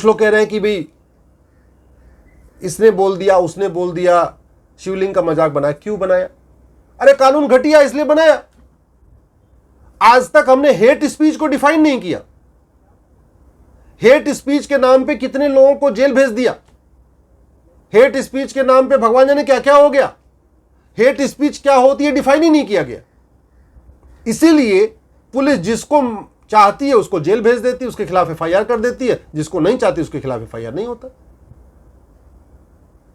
लोग कह रहे हैं कि भाई इसने बोल दिया, उसने बोल दिया, शिवलिंग का मजाक बनाया। क्यों बनाया? अरे कानून घटिया इसलिए बनाया। आज तक हमने हेट स्पीच को डिफाइन नहीं किया। हेट स्पीच के नाम पे कितने लोगों को जेल भेज दिया। हेट स्पीच के नाम पे भगवान जाने क्या क्या हो गया। हेट स्पीच क्या होती है डिफाइन ही नहीं किया गया। इसीलिए पुलिस जिसको चाहती है उसको जेल भेज देती है, उसके खिलाफ एफआईआर कर देती है, जिसको नहीं चाहती उसके खिलाफ एफआईआर नहीं होता।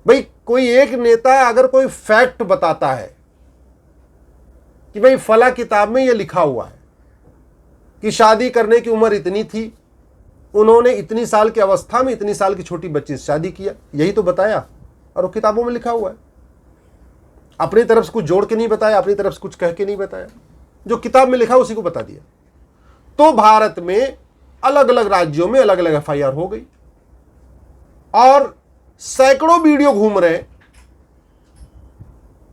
भाई कोई एक नेता अगर कोई फैक्ट बताता है कि भाई फला किताब में यह लिखा हुआ है कि शादी करने की उम्र इतनी थी, उन्होंने इतनी साल की अवस्था में इतनी साल की छोटी बच्ची से शादी किया, यही तो बताया और वो किताबों में लिखा हुआ है। अपनी तरफ से कुछ जोड़ के नहीं बताया, अपनी तरफ से कुछ कह के नहीं बताया, जो किताब में लिखा उसी को बता दिया। तो भारत में अलग अलग राज्यों में अलग अलग एफआईआर हो गई और सैकड़ों वीडियो घूम रहे हैं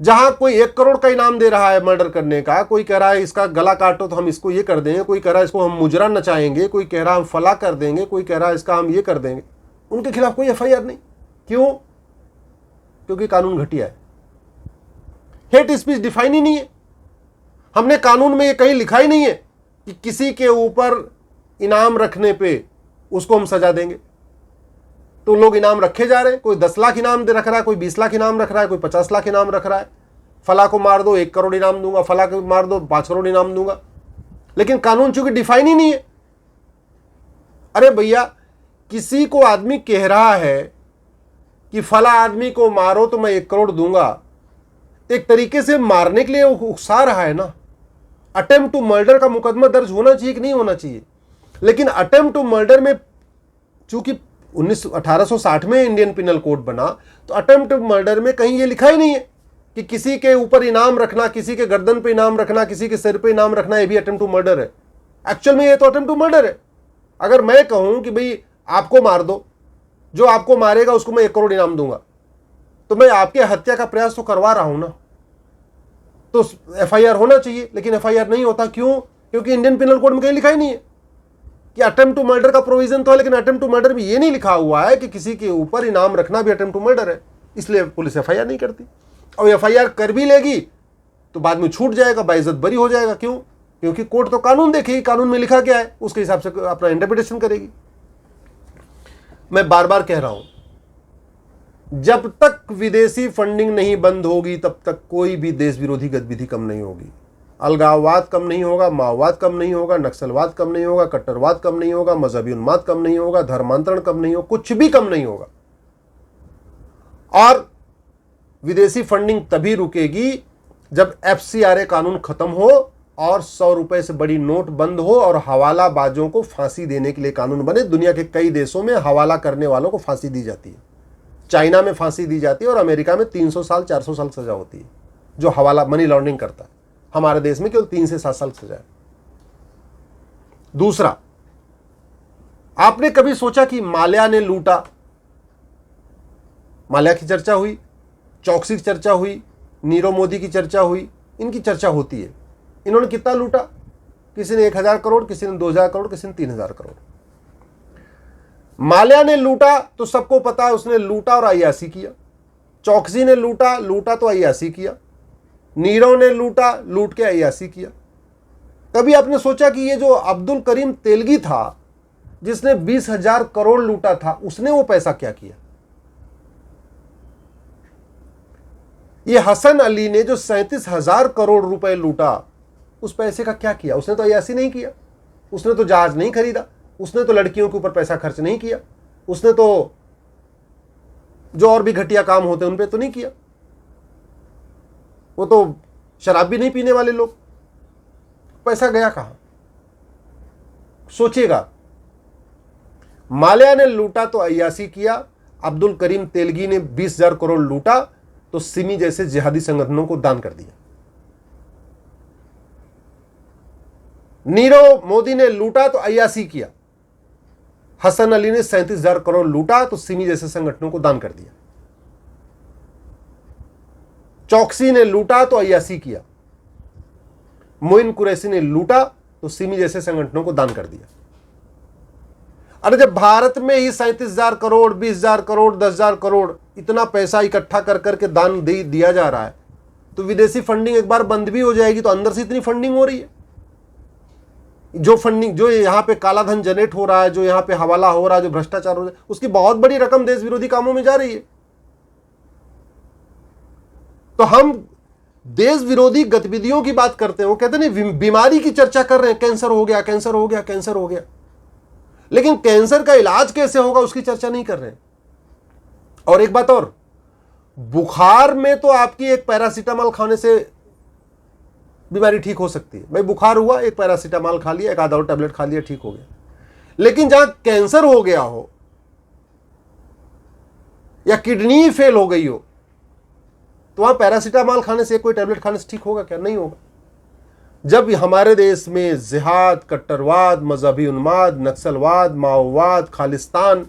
जहां कोई 1 करोड़ का इनाम दे रहा है मर्डर करने का, कोई कह रहा है इसका गला काटो तो हम इसको ये कर देंगे, कोई कह रहा है इसको हम मुजरा नचाएंगे, कोई कह रहा है हम फला कर देंगे, कोई कह रहा है इसका हम ये कर देंगे। उनके खिलाफ कोई एफआईआर नहीं। क्यों? क्योंकि कानून घटिया है। हेट स्पीच डिफाइन ही नहीं है। हमने कानून में ये कहीं लिखा ही नहीं है कि किसी के ऊपर इनाम रखने पे उसको हम सजा देंगे। तो लोग इनाम रखे जा रहे हैं, कोई 10 लाख इनाम दे रख रहा है, कोई 20 लाख इनाम रख रहा है, कोई 50 लाख इनाम रख रहा है। फला को मार दो 1 करोड़ इनाम दूंगा, फला को मार दो 5 करोड़ इनाम दूंगा। लेकिन कानून चूंकि डिफाइन ही नहीं है। अरे भैया किसी को आदमी कह रहा है कि फला आदमी को मारो तो मैं 1 करोड़ दूंगा, एक तरीके से मारने के लिए उकसा रहा है ना। अटेम्प्ट टू मर्डर का मुकदमा दर्ज होना चाहिए कि नहीं होना चाहिए? लेकिन अटेम्प्ट टू मर्डर में चूंकि 1860 में इंडियन पिनल कोड बना, तो अटेम्प्ट टू मर्डर में कहीं ये लिखा ही नहीं है कि किसी के ऊपर इनाम रखना, किसी के गर्दन पे इनाम रखना, किसी के सिर पे इनाम रखना, ये भी अटेम्प्ट टू मर्डर है। एक्चुअल में ये तो अटेम्प्ट टू मर्डर है। अगर मैं कहूं कि भाई आपको मार दो, जो आपको मारेगा उसको मैं 1 करोड़ इनाम दूंगा, तो मैं आपके हत्या का प्रयास तो करवा रहा हूं ना। तो एफआईआर होना चाहिए, लेकिन एफआईआर नहीं होता। क्यों? क्योंकि इंडियन पिनल कोड में कहीं लिखा ही नहीं है कि अटेम्प्ट टू मर्डर का प्रोविजन तो है, लेकिन अटेम्प्ट टू मर्डर में ये नहीं लिखा हुआ है कि किसी के ऊपर इनाम रखना भी अटेम्प्ट टू मर्डर है। इसलिए पुलिस एफआईआर नहीं करती, और एफआईआर कर भी लेगी तो बाद में छूट जाएगा, बाइज्जत बरी हो जाएगा। क्यों? क्योंकि कोर्ट तो कानून देखेगी, कानून में लिखा क्या है उसके हिसाब से अपना इंटरप्रिटेशन करेगी। मैं बार बार कह रहा हूं, जब तक विदेशी फंडिंग नहीं बंद होगी तब तक कोई भी देश विरोधी गतिविधि कम नहीं होगी। अलगाववाद कम नहीं होगा, माओवाद कम नहीं होगा, नक्सलवाद कम नहीं होगा, कट्टरवाद कम नहीं होगा, मजहबी उन्माद कम नहीं होगा, धर्मांतरण कम नहीं होगा, कुछ भी कम नहीं होगा। और विदेशी फंडिंग तभी रुकेगी जब एफसीआरए कानून खत्म हो और 100 रुपए से बड़ी नोट बंद हो और हवालाबाजों को फांसी देने के लिए कानून बने। दुनिया के कई देशों में हवाला करने वालों को फांसी दी जाती है। चाइना में फांसी दी जाती है और अमेरिका में 300 साल 400 साल सजा होती है जो हवाला मनी लॉन्ड्रिंग करता है। हमारे देश में केवल 3 से 7 साल सजा है। दूसरा, आपने कभी सोचा कि माल्या ने लूटा? माल्या की चर्चा हुई, चौकसी की चर्चा हुई, नीरव मोदी की चर्चा हुई, इनकी चर्चा होती है। इन्होंने कितना लूटा? किसी ने 1000 करोड़, किसी ने 2000 करोड़, किसी ने 3000 करोड़। माल्या ने लूटा तो सबको पता है, उसने लूटा और अय्याशी किया। चौकसी ने लूटा तो अय्याशी किया। नीरव ने लूट के अय्याशी किया। कभी आपने सोचा कि ये जो अब्दुल करीम तेलगी था जिसने 20,000 करोड़ लूटा था, उसने वो पैसा क्या किया? ये हसन अली ने जो 37,000 करोड़ रुपए लूटा, उस पैसे का क्या किया? उसने तो अय्याशी नहीं किया, उसने तो जहाज नहीं खरीदा, उसने तो लड़कियों के ऊपर पैसा खर्च नहीं किया, उसने तो जो और भी घटिया काम होते हैं उन पे तो नहीं किया। वो तो शराब भी नहीं पीने वाले लोग। पैसा गया कहां? सोचिएगा। माल्या ने लूटा तो अय्याशी किया, अब्दुल करीम तेलगी ने 20,000 करोड़ लूटा तो सिमी जैसे जिहादी संगठनों को दान कर दिया। नीरव मोदी ने लूटा तो अय्याशी किया, हसन अली ने 37,000 करोड़ लूटा तो सिमी जैसे संगठनों को दान कर दिया। चौकसी ने लूटा तो अय्याशी किया, मोइन कुरैशी ने लूटा तो सिमी जैसे संगठनों को दान कर दिया। अरे जब भारत में ही 37,000 करोड़, 20,000 करोड़, 10,000 करोड़ इतना पैसा इकट्ठा कर करके दान दिया जा रहा है, तो विदेशी फंडिंग एक बार बंद भी हो जाएगी तो अंदर से इतनी फंडिंग हो रही है, जो फंडिंग, जो यहाँ पे काला धन जनरेट हो रहा है, जो यहाँ पे हवाला हो रहा है, जो भ्रष्टाचार हो रहा है, उसकी बहुत बड़ी रकम देश विरोधी कामों में जा रही है। तो हम देश विरोधी गतिविधियों की बात करते हैं, वो कहते नहीं, बीमारी की चर्चा कर रहे हैं, कैंसर हो गया, कैंसर हो गया, कैंसर हो गया, लेकिन कैंसर का इलाज कैसे होगा उसकी चर्चा नहीं कर रहे हैं। और एक बात और, बुखार में तो आपकी एक पैरासीटामोल खाने से बीमारी ठीक हो सकती है। भाई बुखार हुआ, एक पैरासीटामोल खा लिया, एक आधा और टैबलेट खा लिया, ठीक हो गया। लेकिन जहां कैंसर हो गया हो या किडनी फेल हो गई हो, तो वहां पैरासीटामोल खाने से, कोई टैबलेट खाने से ठीक होगा क्या? नहीं होगा। जब हमारे देश में जिहाद, कट्टरवाद, मजहबी उन्माद, नक्सलवाद, माओवाद, खालिस्तान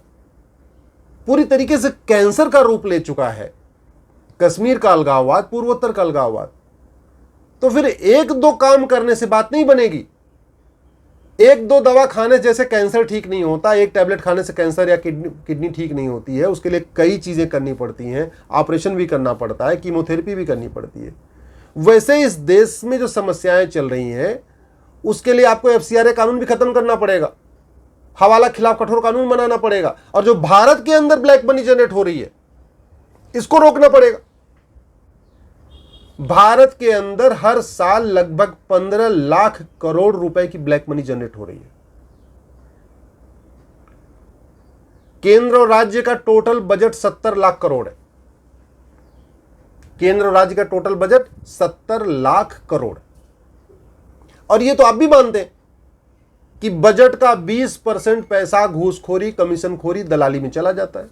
पूरी तरीके से कैंसर का रूप ले चुका है, कश्मीर का अलगाववाद, पूर्वोत्तर का अलगाववाद, तो फिर एक दो काम करने से बात नहीं बनेगी। एक दो दवा खाने जैसे कैंसर ठीक नहीं होता, एक टैबलेट खाने से कैंसर या किडनी ठीक नहीं होती है। उसके लिए कई चीजें करनी पड़ती हैं, ऑपरेशन भी करना पड़ता है, कीमोथेरेपी भी करनी पड़ती है। वैसे इस देश में जो समस्याएं चल रही हैं, उसके लिए आपको FCRA कानून भी खत्म करना पड़ेगा, हवाला खिलाफ कठोर कानून बनाना पड़ेगा, और जो भारत के अंदर ब्लैक मनी जनरेट हो रही है इसको रोकना पड़ेगा। भारत के अंदर हर साल लगभग 15 लाख करोड़ रुपए की ब्लैक मनी जनरेट हो रही है। केंद्र और राज्य का टोटल बजट 70 लाख करोड़ है। केंद्र और राज्य का टोटल बजट 70 लाख करोड़। और ये तो आप भी मानते हैं कि बजट का 20% पैसा घूसखोरी, कमीशनखोरी, दलाली में चला जाता है।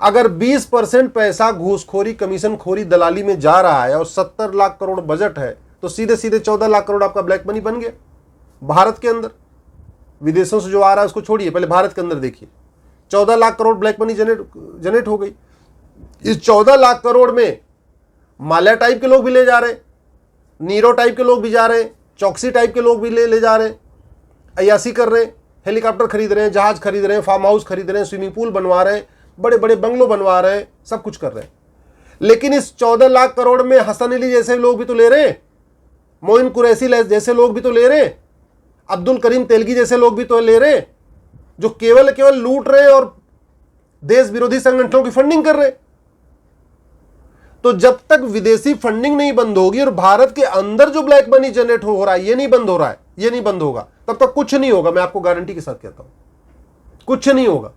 अगर 20% पैसा घूसखोरी, कमीशनखोरी, दलाली में जा रहा है और 70 लाख करोड़ बजट है, तो सीधे सीधे 14 लाख करोड़ आपका ब्लैक मनी बन गया भारत के अंदर। विदेशों से जो आ रहा है उसको छोड़िए, पहले भारत के अंदर देखिए, 14 lakh crore black money generate हो गई। इस 14 लाख करोड़ में माल्या टाइप के लोग भी ले जा रहे हैं, नीरो टाइप के लोग भी जा रहे हैं, चौकसी टाइप के लोग भी ले जा रहे हैं, अय्यासी कर रहे हैं, हेलीकॉप्टर खरीद रहे हैं, जहाज खरीद रहे हैं, फार्म हाउस खरीद रहे हैं, स्विमिंग पूल बनवा रहे हैं, बड़े बड़े बंगलो बनवा रहे हैं, सब कुछ कर रहे हैं। लेकिन इस 14 लाख करोड़ में हसन अली जैसे लोग भी तो ले रहे हैं, मोइन कुरैशी जैसे लोग भी तो ले रहे हैं, अब्दुल करीम तेलगी जैसे लोग भी तो ले रहे हैं, जो केवल लूट रहे हैं और देश विरोधी संगठनों की फंडिंग कर रहे हैं। तो जब तक विदेशी फंडिंग नहीं बंद होगी और भारत के अंदर जो ब्लैक मनी जनरेट हो रहा है ये नहीं बंद हो रहा है, ये नहीं बंद होगा, तब तक कुछ नहीं होगा। मैं आपको गारंटी के साथ कहता हूं, कुछ नहीं होगा।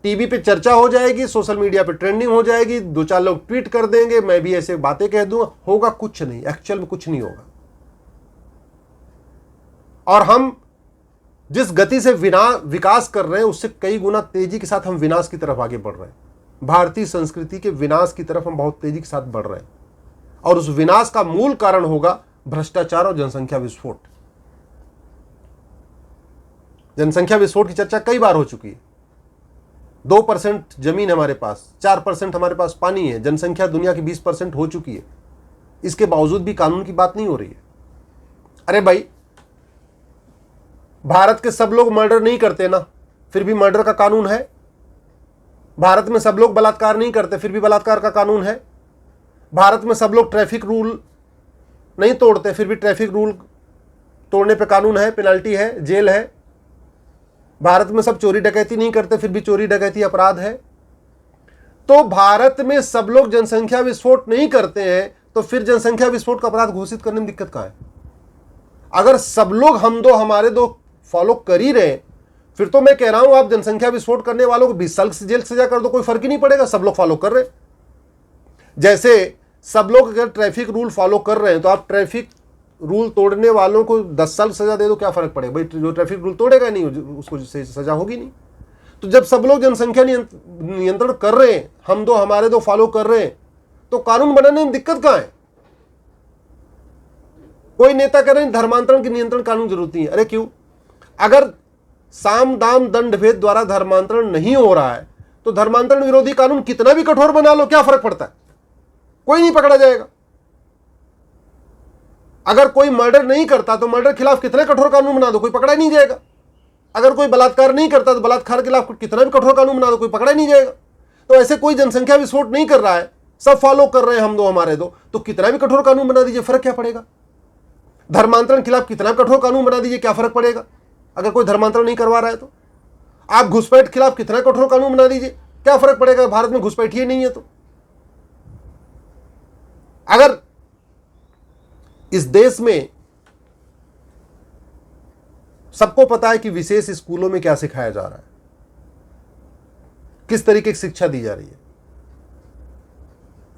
टीवी पे चर्चा हो जाएगी, सोशल मीडिया पे ट्रेंडिंग हो जाएगी, 2-4 लोग ट्वीट कर देंगे, मैं भी ऐसे बातें कह दूंगा, होगा कुछ नहीं, एक्चुअल में कुछ नहीं होगा। और हम जिस गति से विकास कर रहे हैं उससे कई गुना तेजी के साथ हम विनाश की तरफ आगे बढ़ रहे हैं। भारतीय संस्कृति के विनाश की तरफ हम बहुत तेजी के साथ बढ़ रहे हैं, और उस विनाश का मूल कारण होगा भ्रष्टाचार और जनसंख्या विस्फोट। जनसंख्या विस्फोट की चर्चा कई बार हो चुकी है। 2% जमीन हमारे पास, 4% हमारे पास पानी है, जनसंख्या दुनिया की 20% हो चुकी है, इसके बावजूद भी कानून की बात नहीं हो रही है। अरे भाई, भारत के सब लोग मर्डर नहीं करते ना, फिर भी मर्डर का कानून है। भारत में सब लोग बलात्कार नहीं करते, फिर भी बलात्कार का कानून है। भारत में सब लोग ट्रैफिक रूल नहीं तोड़ते, फिर भी ट्रैफिक रूल तोड़ने पे कानून है, पेनल्टी है, जेल है। भारत में सब चोरी डकैती नहीं करते, फिर भी चोरी डकैती अपराध है। तो भारत में सब लोग जनसंख्या विस्फोट नहीं करते हैं, तो फिर जनसंख्या विस्फोट का अपराध घोषित करने में दिक्कत कहां है? अगर सब लोग हम दो हमारे दो फॉलो कर ही रहे, फिर तो मैं कह रहा हूं आप जनसंख्या विस्फोट करने वालों को 20 साल जेल सजा कर दो, कोई फर्क ही नहीं पड़ेगा, सब लोग फॉलो कर रहे। जैसे सब लोग अगर ट्रैफिक रूल फॉलो कर रहे हैं तो आप ट्रैफिक रूल तोड़ने वालों को 10 साल सजा दे दो, क्या फर्क पड़ेगा? भाई जो ट्रैफिक रूल तोड़ेगा नहीं उसको सजा होगी नहीं। तो जब सब लोग जनसंख्या नियंत्रण कर रहे हैं, हम दो हमारे दो फॉलो कर रहे हैं, तो कानून बनाने में दिक्कत कहां है? कोई नेता कह रहे हैं धर्मांतरण की नियंत्रण कानून जरूरत नहीं है। अरे क्यों? अगर साम दाम दंड भेद द्वारा धर्मांतरण नहीं हो रहा है तो धर्मांतरण विरोधी कानून कितना भी कठोर बना लो, क्या फर्क पड़ता है? कोई नहीं पकड़ा जाएगा। अगर कोई मर्डर नहीं करता तो मर्डर खिलाफ कितने कठोर कानून बना दो, कोई पकड़ा नहीं जाएगा। अगर कोई बलात्कार नहीं करता तो बलात्कार के खिलाफ कितना भी कठोर कानून बना दो, कोई पकड़ा ही नहीं जाएगा। तो ऐसे कोई जनसंख्या विस्फोट नहीं कर रहा है, सब फॉलो कर रहे हैं हम दो हमारे दो, तो कितना भी कठोर कानून बना दीजिए, फर्क क्या पड़ेगा? धर्मांतरण खिलाफ कितना कठोर कानून बना दीजिए, क्या फर्क पड़ेगा अगर कोई धर्मांतरण नहीं करवा रहा है? तो आप घुसपैठ खिलाफ कितना कठोर कानून बना दीजिए, क्या फर्क पड़ेगा? भारत में घुसपैठ ही नहीं है। तो अगर इस देश में सबको पता है कि विशेष स्कूलों में क्या सिखाया जा रहा है, किस तरीके की शिक्षा दी जा रही है,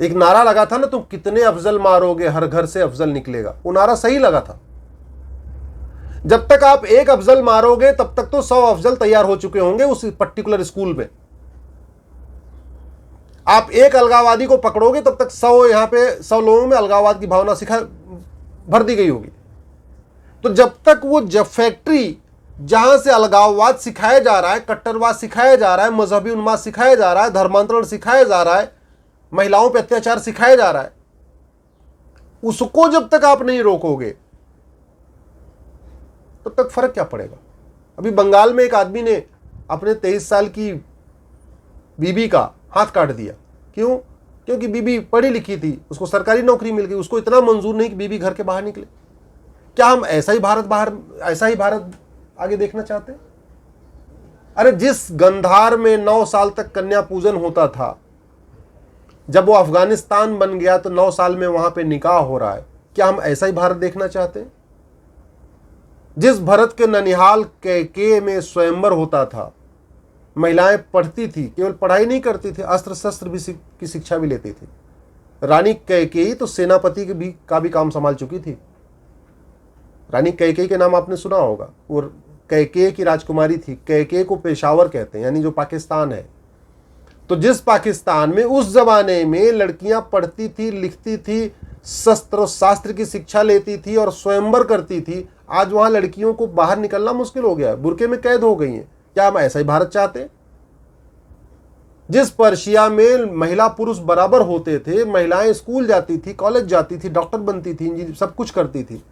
एक नारा लगा था ना, तुम कितने अफजल मारोगे हर घर से अफजल निकलेगा, वो नारा सही लगा था। जब तक आप एक अफजल मारोगे तब तक तो 100 अफजल तैयार हो चुके होंगे उस पर्टिकुलर स्कूल में। आप एक अलगाववादी को पकड़ोगे तब तक 100 यहां पे 100 लोगों में अलगाववाद की भावना भर दी गई होगी। तो जब तक वो फैक्ट्री जहां से अलगाववाद सिखाया जा रहा है, कट्टरवाद सिखाया जा रहा है, मजहबी उन्माद सिखाया जा रहा है, धर्मांतरण सिखाया जा रहा है, महिलाओं पर अत्याचार सिखाया जा रहा है, उसको जब तक आप नहीं रोकोगे तब तक फर्क क्या पड़ेगा? अभी बंगाल में एक आदमी ने अपने 23 साल की बीबी का हाथ काट दिया। क्यों? क्योंकि बीबी पढ़ी लिखी थी, उसको सरकारी नौकरी मिल गई, उसको इतना मंजूर नहीं कि बीबी घर के बाहर निकले। क्या हम ऐसा ही भारत आगे देखना चाहते हैं? अरे जिस गंधार में 9 साल तक कन्या पूजन होता था, जब वो अफगानिस्तान बन गया तो 9 साल में वहां पे निकाह हो रहा है। क्या हम ऐसा ही भारत देखना चाहते हैं? जिस भारत के ननिहाल के में स्वयंवर होता था, महिलाएं पढ़ती थी, केवल पढ़ाई नहीं करती थी, अस्त्र शस्त्र भी की शिक्षा भी लेती थी। रानी कैकेयी तो सेनापति का भी काम संभाल चुकी थी। रानी कैकेयी के नाम आपने सुना होगा, वो कैकेयी की राजकुमारी थी। कैकेयी को पेशावर कहते हैं, यानी जो पाकिस्तान है। तो जिस पाकिस्तान में उस जमाने में लड़कियां पढ़ती थी, लिखती थी, शस्त्र शास्त्र की शिक्षा लेती थी और स्वयंवर करती थी, आज वहां लड़कियों को बाहर निकलना मुश्किल हो गया है, बुर्के में कैद हो गई हैं। क्या हम ऐसा ही भारत चाहते हैं? जिस पर्शिया में महिला पुरुष बराबर होते थे, महिलाएं स्कूल जाती थी, कॉलेज जाती थी, डॉक्टर बनती थी, इंजीनियर सब कुछ करती थी,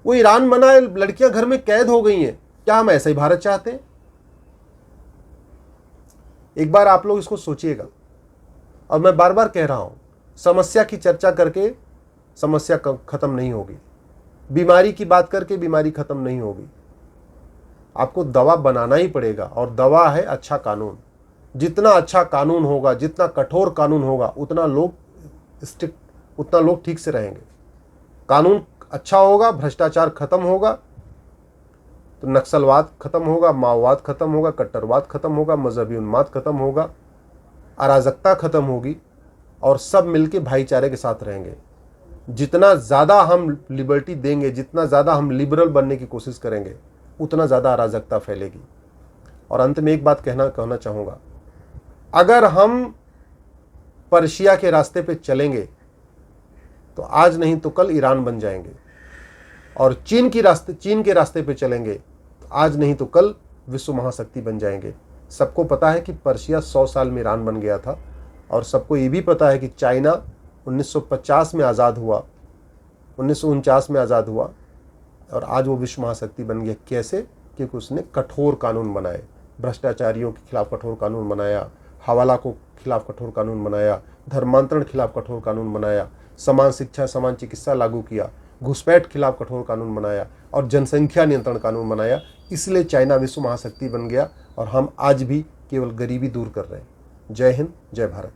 वो ईरान बना है, लड़कियां घर में कैद हो गई हैं। क्या हम ऐसा ही भारत चाहते हैं? एक बार आप लोग इसको सोचिएगा। और मैं बार बार कह रहा हूं, समस्या की चर्चा करके समस्या खत्म नहीं होगी, बीमारी की बात करके बीमारी खत्म नहीं होगी। आपको दवा बनाना ही पड़ेगा, और दवा है अच्छा कानून। जितना अच्छा कानून होगा, जितना कठोर कानून होगा, उतना लोग ठीक से रहेंगे। कानून अच्छा होगा, भ्रष्टाचार खत्म होगा, तो नक्सलवाद खत्म होगा, माओवाद खत्म होगा, कट्टरवाद खत्म होगा, मजहबी उन्माद खत्म होगा, अराजकता खत्म होगी, और सब मिलके भाईचारे के साथ रहेंगे। जितना ज़्यादा हम लिबर्टी देंगे, जितना ज़्यादा हम लिबरल बनने की कोशिश करेंगे, उतना ज़्यादा अराजकता फैलेगी। और अंत में एक बात कहना चाहूँगा, अगर हम पर्शिया के रास्ते पे चलेंगे तो आज नहीं तो कल ईरान बन जाएंगे, और चीन के रास्ते पे चलेंगे तो आज नहीं तो कल विश्व महाशक्ति बन जाएंगे। सबको पता है कि पर्शिया 100 साल में ईरान बन गया था, और सबको ये भी पता है कि चाइना 1950 में आज़ाद हुआ, 1949 में आज़ाद हुआ, और आज वो विश्व महाशक्ति बन गया। कैसे? क्योंकि उसने कठोर कानून बनाए, भ्रष्टाचारियों के खिलाफ कठोर कानून बनाया, हवाला को खिलाफ कठोर कानून बनाया, धर्मांतरण खिलाफ कठोर कानून बनाया, समान शिक्षा समान चिकित्सा लागू किया, घुसपैठ खिलाफ कठोर कानून बनाया, और जनसंख्या नियंत्रण कानून बनाया। इसलिए चाइना विश्व महाशक्ति बन गया, और हम आज भी केवल गरीबी दूर कर रहे हैं। जय हिंद, जय भारत।